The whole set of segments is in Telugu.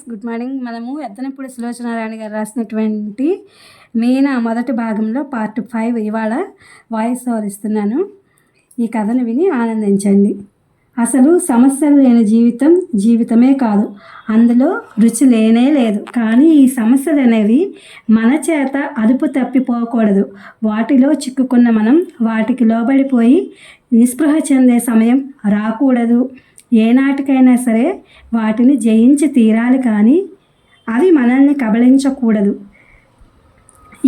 Good morning. మనము ఎద్దనపూడి సులోచనారాయణ గారు రాసినటువంటి మీనా మొదటి భాగంలో పార్ట్ 5 ఇవాళ వాయిస్ ఓవర్ ఇస్తున్నాను. ఈ కథను విని ఆనందించండి. అసలు సమస్యలు లేని జీవితం జీవితమే కాదు, అందులో రుచి లేనే లేదు. కానీ ఈ సమస్యలు అనేవి మన చేత అదుపు తప్పిపోకూడదు. వాటిలో చిక్కుకున్న మనం వాటికి లోబడిపోయి నిస్పృహ చెందే సమయం రాకూడదు. ఏనాటికైనా సరే వాటిని జయించి తీరాలి, కానీ అవి మనల్ని కబళించకూడదు.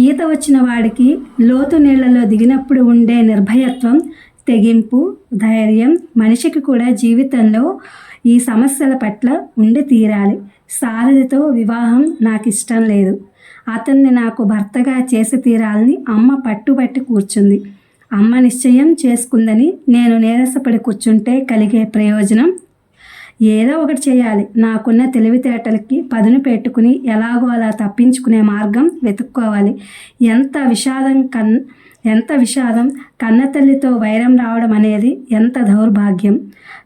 ఈత వచ్చిన వాడికి లోతు నీళ్లలో దిగినప్పుడు ఉండే నిర్భయత్వం, తెగింపు, ధైర్యం మనిషికి కూడా జీవితంలో ఈ సమస్యల పట్ల ఉండి తీరాలి. సారథితో వివాహం నాకు ఇష్టం లేదు. అతన్ని నాకు భర్తగా చేసి తీరాలని అమ్మ పట్టుబట్టి కూర్చుంది. అమ్మ నిశ్చయం చేసుకుందని నేను నీరసపడి కూర్చుంటే కలిగే ప్రయోజనం? ఏదో ఒకటి చేయాలి. నాకున్న తెలివితేటలకి పదును పెట్టుకుని ఎలాగో అలా తప్పించుకునే మార్గం వెతుక్కోవాలి. ఎంత విషాదం కన్నతల్లితో వైరం రావడం అనేది ఎంత దౌర్భాగ్యం.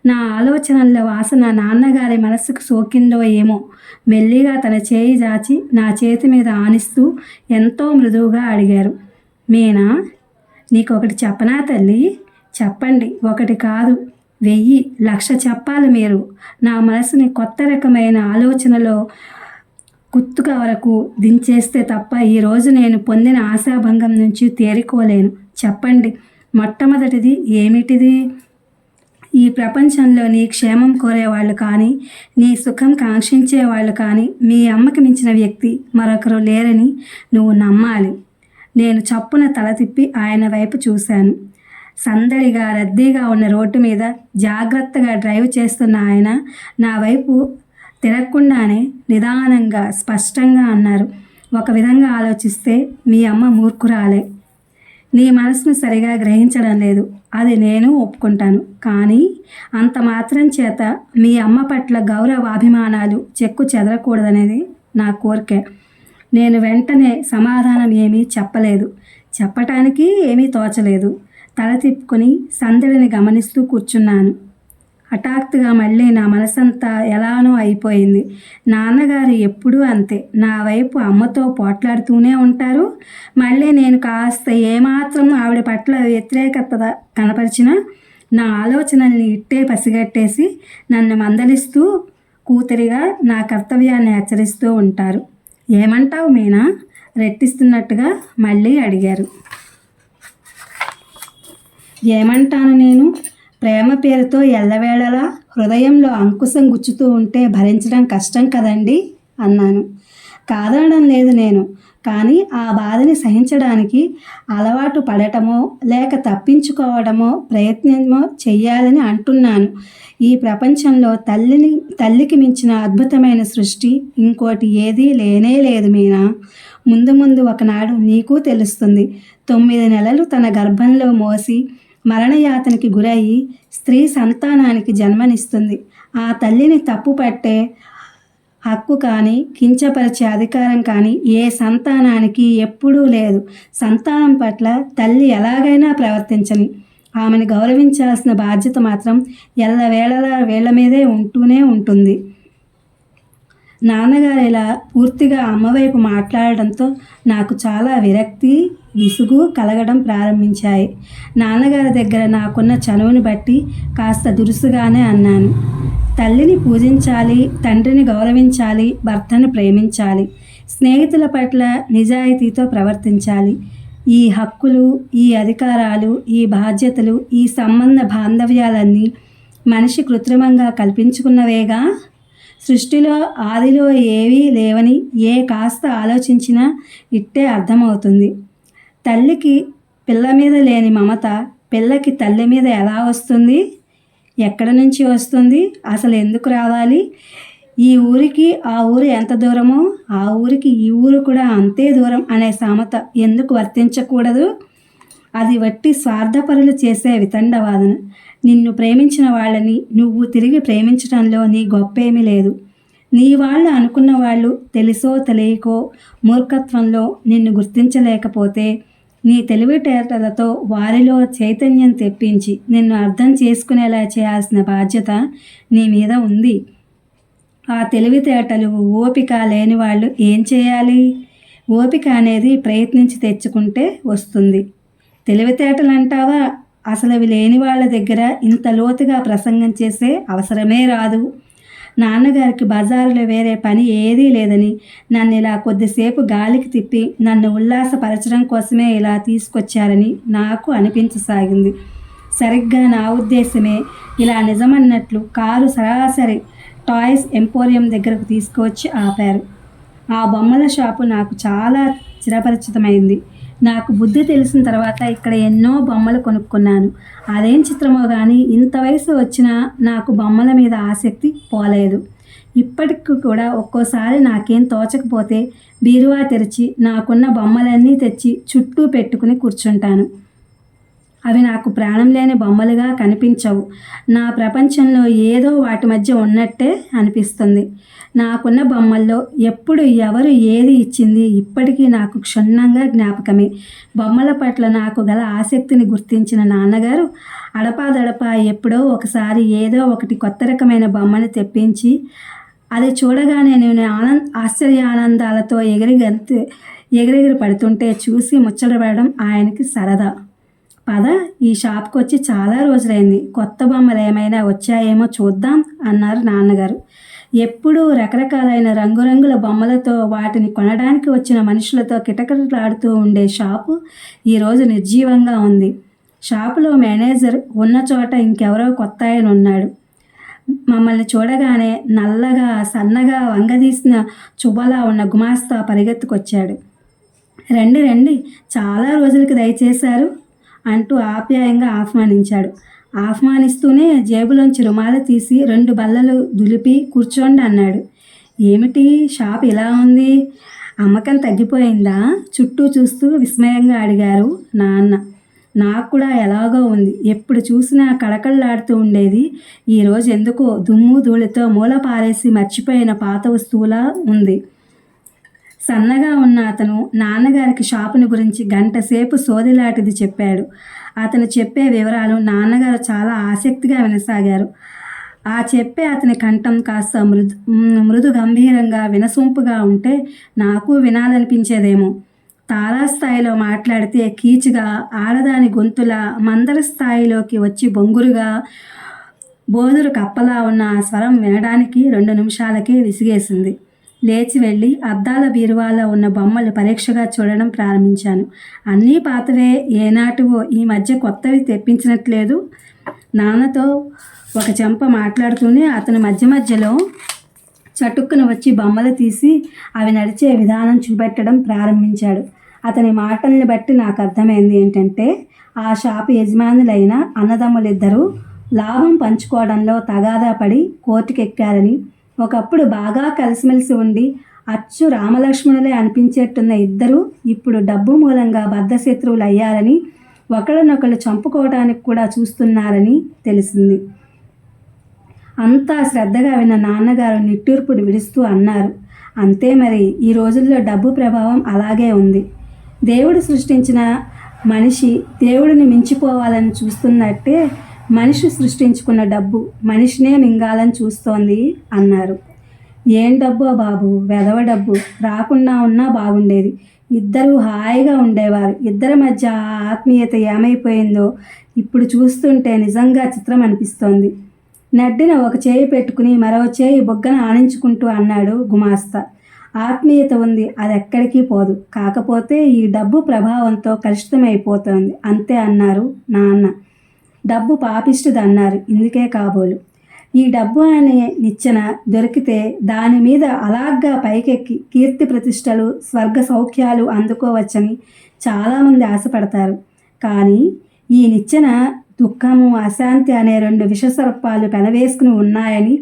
నా ఆలోచనల వాసన నాన్నగారి మనస్సుకు సోకిందో ఏమో. మెల్లిగా తన చేయి జాచి నా చేతి మీద ఆనిస్తూ ఎంతో మృదువుగా అడిగారు, మీనా, నీకొకటి చెప్పనా తల్లి? చెప్పండి, ఒకటి కాదు, 1000, 1,00,000 చెప్పాలి మీరు. నా మనసుని కొత్త రకమైన ఆలోచనలో కుత్తుక వరకు దించేస్తే తప్ప ఈరోజు నేను పొందిన ఆశాభంగం నుంచి తేరుకోలేను. చెప్పండి. మొట్టమొదటిది ఏమిటిది? ఈ ప్రపంచంలో నీ క్షేమం కోరేవాళ్ళు కానీ, నీ సుఖం కాంక్షించేవాళ్ళు కానీ మీ అమ్మకి మించిన వ్యక్తి మరొకరు లేరని నువ్వు నమ్మాలి. నేను చప్పున తల తిప్పి ఆయన వైపు చూశాను. సందడిగా రద్దీగా ఉన్న రోడ్డు మీద జాగ్రత్తగా డ్రైవ్ చేస్తున్న ఆయన నా వైపు తిరగకుండానే నిదానంగా స్పష్టంగా అన్నారు, ఒక విధంగా ఆలోచిస్తే మీ అమ్మ మూర్ఖురాలే. నీ మనసును సరిగా గ్రహించడం లేదు, అది నేను ఒప్పుకుంటాను. కానీ అంత మాత్రం చేత మీ అమ్మ పట్ల గౌరవాభిమానాలు చెక్కు చెదరకూడదనేది నా కోరిక. నేను వెంటనే సమాధానం ఏమీ చెప్పలేదు. చెప్పటానికి ఏమీ తోచలేదు. తల తిప్పుకొని సందడిని గమనిస్తూ కూర్చున్నాను. హఠాత్తుగా మళ్ళీ నా మనసంతా ఎలానో అయిపోయింది. నాన్నగారు ఎప్పుడూ అంతే, నా వైపు అమ్మతో పోట్లాడుతూనే ఉంటారు. మళ్ళీ నేను కాస్త ఏమాత్రం ఆవిడ పట్ల వ్యతిరేకత కనపరిచినా నా ఆలోచనల్ని ఇట్టే పసిగట్టేసి నన్ను మందలిస్తూ కూతురిగా నా కర్తవ్యాన్ని హెచ్చరిస్తూ ఉంటారు. ఏమంటావు మీనా? రెట్టిస్తున్నట్టుగా మళ్ళీ అడిగారు. ఏమంటాను నేను? ప్రేమ పేరుతో ఎల్లవేళలా హృదయంలో అంకుశం గుచ్చుతూ ఉంటే భరించడం కష్టం కదండి అన్నాను. కాదనడం లేదు నేను, కానీ ఆ బాధని సహించడానికి అలవాటు పడటమో లేక తప్పించుకోవడమో ప్రయత్నమో చెయ్యాలని అంటున్నాను. ఈ ప్రపంచంలో తల్లికి మించిన అద్భుతమైన సృష్టి ఇంకోటి ఏదీ లేనే లేదు మీనా. ముందు ముందు ఒకనాడు నీకు తెలుస్తుంది. 9 నెలలు తన గర్భంలో మోసి మరణయాతనకి గురయ్యి స్త్రీ సంతానానికి జన్మనిస్తుంది. ఆ తల్లిని తప్పు పట్టే హక్కు కానీ కించపరిచే అధికారం కానీ ఏ సంతానానికి ఎప్పుడూ లేదు. సంతానం పట్ల తల్లి ఎలాగైనా ప్రవర్తించని, ఆమెను గౌరవించాల్సిన బాధ్యత మాత్రం ఎల్లవేళలా వీళ్ళ మీదే ఉంటూనే ఉంటుంది. నాన్నగారు ఇలా పూర్తిగా అమ్మవైపు మాట్లాడడంతో నాకు చాలా విరక్తి, విసుగు కలగడం ప్రారంభించాయి. నాన్నగారి దగ్గర నాకున్న చనువుని బట్టి కాస్త దురుసుగానే అన్నాను, తల్లిని పూజించాలి, తండ్రిని గౌరవించాలి, భర్తను ప్రేమించాలి, స్నేహితుల పట్ల నిజాయితీతో ప్రవర్తించాలి. ఈ హక్కులు, ఈ అధికారాలు, ఈ బాధ్యతలు, ఈ సంబంధ బాంధవ్యాలన్నీ మనిషి కృత్రిమంగా కల్పించుకున్నవేగా. సృష్టిలో ఆదిలో ఏవీ లేవని ఏ కాస్త ఆలోచించినా ఇట్టే అర్థమవుతుంది. తల్లికి పిల్ల మీద లేని మమత పిల్లకి తల్లి మీద ఎలా వస్తుంది? ఎక్కడి నుంచి వస్తుంది? అసలు ఎందుకు రావాలి? ఈ ఊరికి ఆ ఊరు ఎంత దూరమో ఆ ఊరికి ఈ ఊరు కూడా అంతే దూరం అనే సామెత ఎందుకు వర్తించకూడదు? అది వట్టి స్వార్థపరులు చేసే వితండవాదన. నిన్ను ప్రేమించిన వాళ్ళని నువ్వు తిరిగి ప్రేమించడంలో నీ గొప్పేమీ లేదు. నీ వాళ్ళు అనుకున్న వాళ్ళు తెలుసో తెలియకో మూర్ఖత్వంలో నిన్ను గుర్తించలేకపోతే నీ తెలివితేటలతో వారిలో చైతన్యం తెప్పించి నిన్ను అర్థం చేసుకునేలా చేయాల్సిన బాధ్యత నీ మీద ఉంది. ఆ తెలివితేటలు, ఓపిక లేని వాళ్ళు ఏం చేయాలి? ఓపిక అనేది ప్రయత్నించి తెచ్చుకుంటే వస్తుంది. తెలివితేటలంటావా? అసలవి లేని వాళ్ళ దగ్గర ఇంత లోతుగా ప్రసంగం చేసే అవసరమే రాదు. నాన్నగారికి బజారులో వేరే పని ఏదీ లేదని నన్ను ఇలా కొద్దిసేపు గాలికి తిప్పి నన్ను ఉల్లాసపరచడం కోసమే ఇలా తీసుకొచ్చారని నాకు అనిపించసాగింది. సరిగ్గా నా ఉద్దేశమే ఇలా నిజమన్నట్లు కారు సరాసరి టాయ్స్ ఎంపోరియం దగ్గరకు తీసుకువచ్చి ఆపారు. ఆ బొమ్మల షాపు నాకు చాలా చిరపరిచితమైంది. నాకు బుద్ధి తెలిసిన తర్వాత ఇక్కడ ఎన్నో బొమ్మలు కొనుక్కున్నాను. అదేం చిత్రమో గానీ ఇంత వయసు వచ్చినా నాకు బొమ్మల మీద ఆసక్తి పోలేదు. ఇప్పటికి కూడా ఒక్కోసారి నాకేం తోచకపోతే బీరువా తెరిచి నాకున్న బొమ్మలన్నీ తెచ్చి చుట్టూ పెట్టుకుని కూర్చుంటాను. అవి నాకు ప్రాణం లేని బొమ్మలుగా కనిపించవు. నా ప్రపంచంలో ఏదో వాటి మధ్య ఉన్నట్టే అనిపిస్తుంది. నాకున్న బొమ్మల్లో ఎప్పుడు ఎవరు ఏది ఇచ్చింది ఇప్పటికీ నాకు క్షుణ్ణంగా జ్ఞాపకమే. బొమ్మల పట్ల నాకు గల ఆసక్తిని గుర్తించిన నాన్నగారు అడపాదడపా ఎప్పుడో ఒకసారి ఏదో ఒకటి కొత్త రకమైన బొమ్మని తెప్పించి అది చూడగానే నేను ఆశ్చర్యానందాలతో ఎగిరెగిరి పడుతుంటే చూసి ముచ్చటపడడం ఆయనకి సరదా. పద, ఈ షాప్కి వచ్చి చాలా రోజులైంది. కొత్త బొమ్మలు ఏమైనా వచ్చాయేమో చూద్దాం అన్నారు నాన్నగారు. ఎప్పుడూ రకరకాలైన రంగురంగుల బొమ్మలతో వాటిని కొనడానికి వచ్చిన మనుషులతో కిటకిటలాడుతూ ఉండే షాపు ఈరోజు నిర్జీవంగా ఉంది. షాపులో మేనేజర్ ఉన్న చోట ఇంకెవరో కొత్త ఆయన ఉన్నాడు. మమ్మల్ని చూడగానే నల్లగా సన్నగా వంగదీసిన చుబలా ఉన్న గుమాస్తా పరిగెత్తుకొచ్చాడు. రండి రండి, చాలా రోజులకి దయచేశారు అంటూ ఆప్యాయంగా ఆహ్వానించాడు. ఆహ్వానిస్తూనే జేబులోంచి రుమాలు తీసి 2 బల్లలు దులిపి కూర్చోండి అన్నాడు. ఏమిటి షాప్ ఇలా ఉంది? అమ్మకం తగ్గిపోయిందా? చుట్టూ చూస్తూ విస్మయంగా అడిగారు నాన్న. నాకు కూడా ఎలాగో ఉంది. ఎప్పుడు చూసినా కళకళలాడుతూ ఉండేది. ఈరోజు ఎందుకో దుమ్ము ధూళితో మూల పారేసి మర్చిపోయిన పాత వస్తువులా ఉంది. సన్నగా ఉన్న అతను నాన్నగారికి షాపుని గురించి గంటసేపు సోదిలాంటిది చెప్పాడు. అతను చెప్పే వివరాలు నాన్నగారు చాలా ఆసక్తిగా వినసాగారు. ఆ చెప్పే అతని కంఠం కాస్త మృదు గంభీరంగా వినసొంపుగా ఉంటే నాకు వినాలనిపించేదేమో. తారాస్థాయిలో మాట్లాడితే కీచుగా, ఆడదాని గొంతులా మందర స్థాయిలోకి వచ్చి బొంగురుగా, బోదురు కప్పలా ఉన్న ఆ స్వరం వినడానికి 2 నిమిషాలకే విసిగేసింది. లేచి వెళ్ళి అద్దాల బీరువాలో ఉన్న బొమ్మలు పరీక్షగా చూడడం ప్రారంభించాను. అన్నీ పాతవే, ఏనాటివో. ఈ మధ్య కొత్తవి తెప్పించినట్లేదు. నాన్నతో ఒక చెంప మాట్లాడుతూనే అతను మధ్యలో చటుక్కున వచ్చి బొమ్మలు తీసి అవి నడిచే విధానం చూపెట్టడం ప్రారంభించాడు. అతని మాటల్ని బట్టి నాకు అర్థమైంది ఏంటంటే, ఆ షాపు యజమానులైన అన్నదమ్ములిద్దరూ లాభం పంచుకోవడంలో తగాదా పడి కోర్టుకెక్కారని, ఒకప్పుడు బాగా కలిసిమెలిసి ఉండి అచ్చు రామలక్ష్మణులే అనిపించేట్టున్న ఇద్దరు ఇప్పుడు డబ్బు మూలంగా బద్ధశత్రువులు అయ్యారని, ఒకళ్ళనొకళ్ళు చంపుకోవడానికి కూడా చూస్తున్నారని తెలిసింది. అంతా శ్రద్ధగా విన్న నాన్నగారు నిట్టూర్పుడు విడుస్తూ అన్నారు, అంతే మరి, ఈ రోజుల్లో డబ్బు ప్రభావం అలాగే ఉంది. దేవుడు సృష్టించిన మనిషి దేవుడిని మించిపోవాలని చూస్తున్నట్టే మనిషి సృష్టించుకున్న డబ్బు మనిషినే మింగాలని చూస్తోంది అన్నారు. ఏం డబ్బో బాబు, వెధవ డబ్బు. రాకుండా ఉన్నా బాగుండేది. ఇద్దరూ హాయిగా ఉండేవారు. ఇద్దరి మధ్య ఆ ఆత్మీయత ఏమైపోయిందో ఇప్పుడు చూస్తుంటే నిజంగా చిత్రం అనిపిస్తోంది. నడ్డిన ఒక చేయి పెట్టుకుని మరో చేయి బొగ్గన ఆనించుకుంటూ అన్నాడు గుమాస్తా. ఆత్మీయత ఉంది, అది ఎక్కడికి పోదు. కాకపోతే ఈ డబ్బు ప్రభావంతో కలుషితమైపోతోంది అంతే అన్నారు నాన్న. డబ్బు పాపిష్టిదన్నారు ఇందుకే కాబోలు. ఈ డబ్బు అనే నిచ్చెన దొరికితే దాని మీద అలాగ్గా పైకెక్కి కీర్తి ప్రతిష్టలు, స్వర్గ సౌఖ్యాలు అందుకోవచ్చని చాలామంది ఆశపడతారు. కానీ ఈ నిచ్చెన దుఃఖము, అశాంతి అనే 2 విషసర్పాలు పెనవేసుకుని ఉన్నాయని,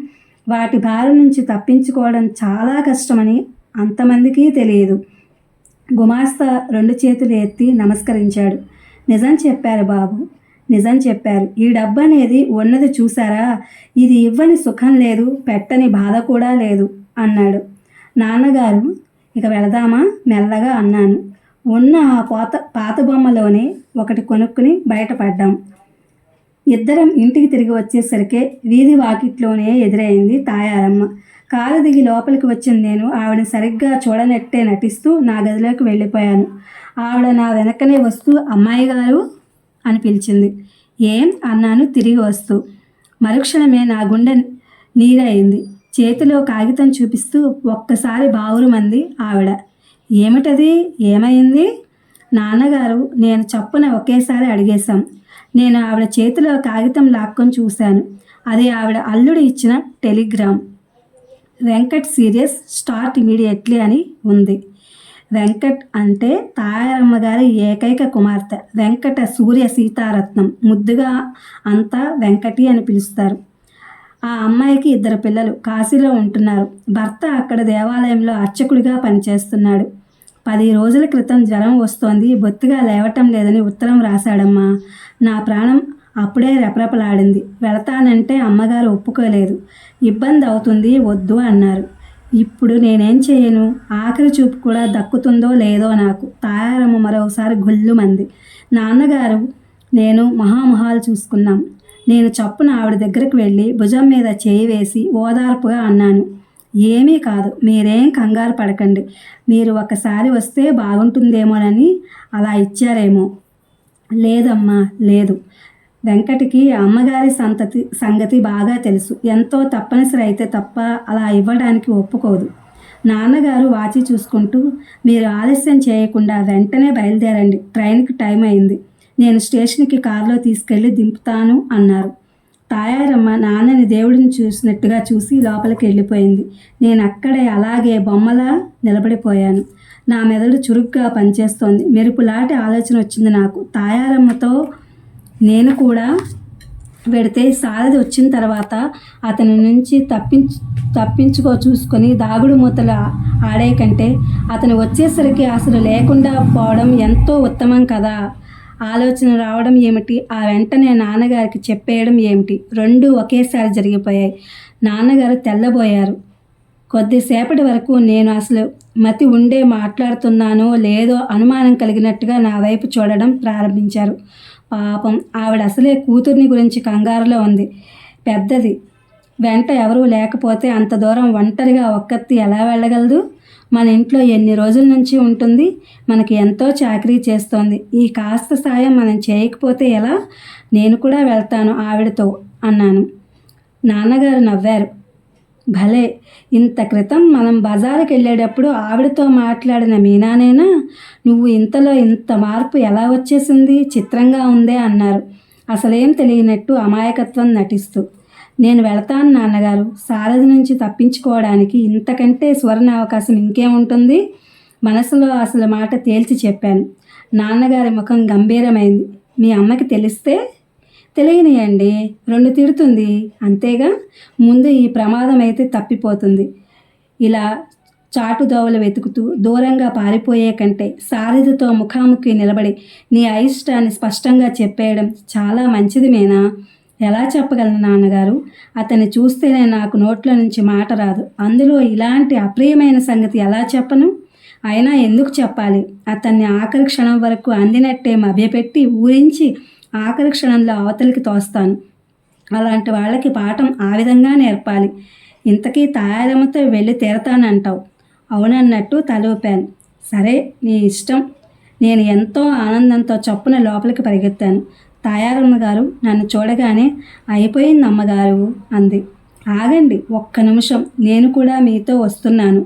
వాటి బారి నుంచి తప్పించుకోవడం చాలా కష్టమని అంతమందికి తెలియదు. గుమాస్తా 2 చేతులు ఎత్తి నమస్కరించాడు. నిజం చెప్పారు బాబు, నిజం చెప్పారు. ఈ డబ్బు అనేది ఉన్నది చూసారా, ఇది ఇవ్వని సుఖం లేదు, పెట్టని బాధ కూడా లేదు అన్నాడు. నాన్నగారు ఇక వెళదామా మెల్లగా అన్నాను. ఉన్న ఆ పాత బొమ్మలోనే ఒకటి కొనుక్కుని బయటపడ్డాం. ఇద్దరం ఇంటికి తిరిగి వచ్చేసరికి వీధి వాకిట్లోనే ఎదురైంది తాయారమ్మ. కారు దిగి లోపలికి వచ్చిన నేను ఆవిడని సరిగ్గా చూడనట్టే నటిస్తూ నా గదిలోకి వెళ్ళిపోయాను. ఆవిడ నా వెనకనే వస్తూ అమ్మాయి గారు అని పిలిచింది. ఏం అన్నాను తిరిగి వస్తూ. మరుక్షణమే నా గుండె నీరయింది. చేతిలో కాగితం చూపిస్తూ ఒక్కసారి బావురుమంది ఆవిడ. ఏమిటది? ఏమైంది? నాన్నగారు నేను చప్పున ఒకేసారి అడిగేశాం. నేను ఆవిడ చేతిలో కాగితం లాక్కొని చూశాను. అది ఆవిడ అల్లుడు ఇచ్చిన Telegram. Venkat serious, start immediately అని ఉంది. వెంకట్ అంటే తాయారమ్మ గారి ఏకైక కుమార్తె. వెంకట సూర్య సీతారత్నం. ముద్దుగా అంతా వెంకటి అని పిలుస్తారు. ఆ అమ్మాయికి 2 పిల్లలు కాశీలో ఉంటున్నారు. భర్త అక్కడ దేవాలయంలో అర్చకుడిగా పనిచేస్తున్నాడు. 10 రోజుల క్రితం జ్వరం వస్తోంది, బొత్తిగా లేవటం లేదని ఉత్తరం రాశాడమ్మా. నా ప్రాణం అప్పుడే రెపరెపలాడింది. వెళతానంటే అమ్మగారు ఒప్పుకోలేదు. ఇబ్బంది అవుతుంది, వద్దు అన్నారు. ఇప్పుడు నేనేం చేయను? ఆఖరి చూపు కూడా దక్కుతుందో లేదో నాకు. తాయారమ్మ మరోసారి గొల్లుమంది. నాన్నగారు నేను మొహాలు చూసుకున్నాం. నేను చప్పున ఆవిడ దగ్గరకు వెళ్ళి భుజం మీద చేయి వేసి ఓదార్పుగా అన్నాను. ఏమీ కాదు, మీరేం కంగారు పడకండి. మీరు ఒకసారి వస్తే బాగుంటుందేమోనని అలా ఇచ్చారేమో. లేదమ్మా, లేదు. వెంకటికి అమ్మగారి సంగతి బాగా తెలుసు. ఎంతో తప్పనిసరి అయితే తప్ప అలా ఇవ్వడానికి ఒప్పుకోదు. నాన్నగారు వాచి చూసుకుంటూ, మీరు ఆలస్యం చేయకుండా వెంటనే బయలుదేరండి, ట్రైన్కి టైం అయింది. నేను స్టేషన్కి కారులో తీసుకెళ్ళి దింపుతాను అన్నారు. తాయారమ్మ నాన్నని దేవుడిని చూసినట్టుగా చూసి లోపలికి వెళ్ళిపోయింది. నేను అక్కడే అలాగే బొమ్మలా నిలబడిపోయాను. నా మెదడు చురుగ్గా పనిచేస్తోంది. మెరుపులాంటి ఆలోచన వచ్చింది నాకు. తాయారమ్మతో నేను కూడా వెడితే సారథి వచ్చిన తర్వాత అతని నుంచి తప్పించుకో చూసుకొని దాగుడు మూతలు ఆడే కంటే అతను వచ్చేసరికి అసలు లేకుండా పోవడం ఎంతో ఉత్తమం కదా. ఆలోచన రావడం ఏమిటి, ఆ వెంటనే నాన్నగారికి చెప్పేయడం ఏమిటి, 2 ఒకేసారి జరిగిపోయాయి. నాన్నగారు తెల్లబోయారు. కొద్దిసేపటి వరకు నేను అసలు మతి ఉండే మాట్లాడుతున్నానో లేదో అనుమానం కలిగినట్టుగా నా వైపు చూడడం ప్రారంభించారు. పాపం ఆవిడ అసలే కూతుర్ని గురించి కంగారులో ఉంది. పెద్దది, వెంట ఎవరూ లేకపోతే అంత దూరం ఒంటరిగా ఒక్కత్తి ఎలా వెళ్ళగలదు? మన ఇంట్లో ఎన్ని రోజుల నుంచి ఉంటుంది? మనకి ఎంతో చాకరీ చేస్తోంది. ఈ కాస్త సాయం మనం చేయకపోతే ఎలా? నేను కూడా వెళ్తాను ఆవిడతో అన్నాను. నాన్నగారు నవ్వారు. భలే, ఇంత క్రితం మనం బజారుకి వెళ్ళేటప్పుడు ఆవిడతో మాట్లాడిన మీనానేనా? నువ్వు ఇంతలో ఇంత మార్పు ఎలా వచ్చేసింది? చిత్రంగా ఉందే అన్నారు అసలేం తెలియనట్టు అమాయకత్వం నటిస్తూ. నేను వెళతాను నాన్నగారు. సారథి నుంచి తప్పించుకోవడానికి ఇంతకంటే సువర్ణ అవకాశం ఇంకేముంటుంది? మనసులో అసలు మాట తేల్చి చెప్పాను. నాన్నగారి ముఖం గంభీరమైంది. మీ అమ్మకి తెలిస్తే? తెలియనియండి, 2 తిడుతుంది అంతేగా. ముందు ఈ ప్రమాదం అయితే తప్పిపోతుంది. ఇలా చాటుదోవలు వెతుకుతూ దూరంగా పారిపోయే కంటే సారథితో ముఖాముఖి నిలబడి నీ అయిష్టాన్ని స్పష్టంగా చెప్పేయడం చాలా మంచిది మీనా. ఎలా చెప్పగలను నాన్నగారు? అతన్ని చూస్తేనే నాకు నోట్లో నుంచి మాట రాదు. అందులో ఇలాంటి అప్రియమైన సంగతి ఎలా చెప్పను? అయినా ఎందుకు చెప్పాలి? అతన్ని ఆఖరి క్షణం వరకు అందినట్టే మభ్యపెట్టి ఊరించి ఆఖరి క్షణంలో అవతలికి తోస్తాను. అలాంటి వాళ్ళకి పాఠం ఆ విధంగా నేర్పాలి. ఇంతకీ తాయారమ్మతో వెళ్ళి తీరతానంటావు? అవునన్నట్టు తలూపాను. సరే, నీ ఇష్టం. నేను ఎంతో ఆనందంతో చప్పున లోపలికి పరిగెత్తాను. తాయారమ్మ గారు నన్ను చూడగానే అయిపోయింది అమ్మగారు అంది. ఆగండి ఒక్క నిమిషం, నేను కూడా మీతో వస్తున్నాను.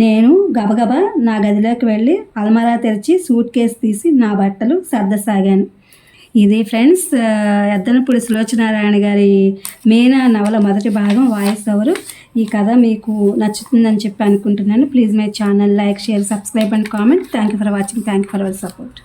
నేను గబగబా నా గదిలోకి వెళ్ళి అల్మారా తెరిచి సూట్ కేసు తీసి నా బట్టలు సర్దసాగాను. ఇది ఫ్రెండ్స్, ఎద్దనపూడి సులోచనారాయణ గారి మీనా నవల మొదటి భాగం వాయిస్ ఓవర్. ఈ కథ మీకు నచ్చుతుందని చెప్పి అనుకుంటున్నాను. Please my channel like, share, subscribe and comment. Thank you for watching. Thank you for our support.